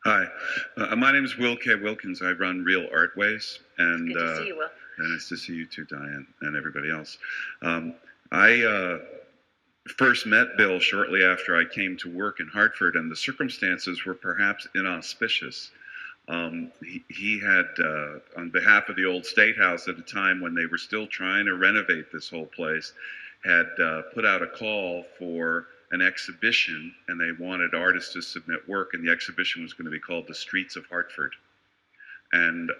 Hi, my name is Will K. Wilkins. I run Real Artways, and Good to see you, Will. nice to see you too, Diane, and everybody else. I first met Bill shortly after I came to work in Hartford, and the circumstances were perhaps inauspicious. He had, on behalf of the old State House at a time when they were still trying to renovate this whole place, had put out a call for an exhibition, and they wanted artists to submit work, and the exhibition was going to be called The Streets of Hartford. And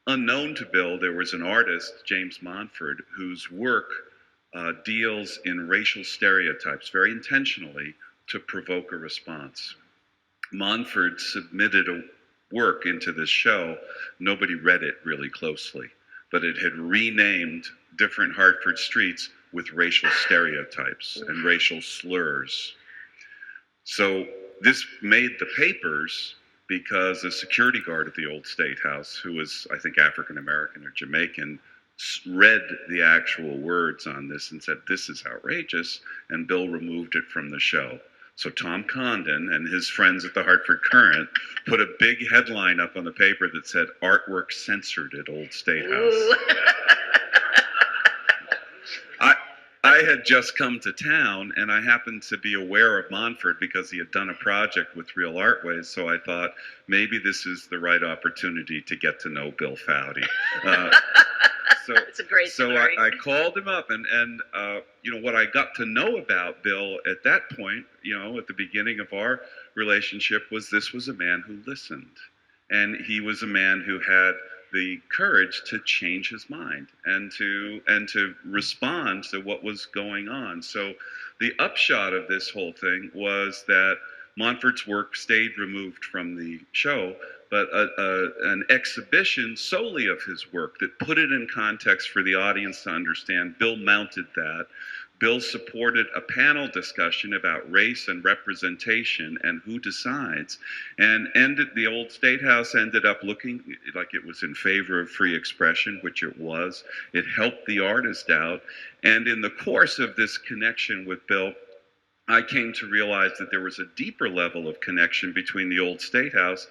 unknown to Bill, there was an artist, James Montford, whose work deals in racial stereotypes very intentionally to provoke a response. Montford submitted a work into this show. Nobody read it really closely, but it had renamed different Hartford streets with racial stereotypes and racial slurs. So this made the papers because a security guard at the old State House, who was, I think, African American or Jamaican, read the actual words on this and said, "This is outrageous," and Bill removed it from the show. So Tom Condon and his friends at the Hartford Courant put a big headline up on the paper that said, "Artwork censored at Old State House." I had just come to town, and I happened to be aware of Montford because he had done a project with Real Artways, so I thought maybe this is the right opportunity to get to know Bill Faude. It's a great story. So I called him up, and what I got to know about Bill at that point, at the beginning of our relationship, was this was a man who listened, and he was a man who had the courage to change his mind and to respond to what was going on. So the upshot of this whole thing was that Montford's work stayed removed from the show, but an exhibition solely of his work that put it in context for the audience to understand. Bill mounted that. Bill supported a panel discussion about race and representation and who decides, and the old State House ended up looking like it was in favor of free expression, which it was. It helped the artist out, and in the course of this connection with Bill, I came to realize that there was a deeper level of connection between the old State House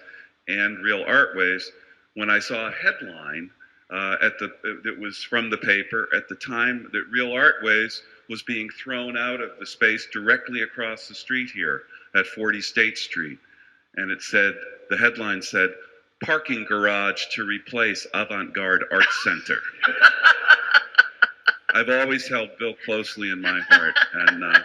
and Real Artways when I saw a headline that was from the paper at the time that Real Artways was being thrown out of the space directly across the street here at 40 State Street. And the headline said, "Parking garage to replace avant-garde art center." I've always held Bill closely in my heart, and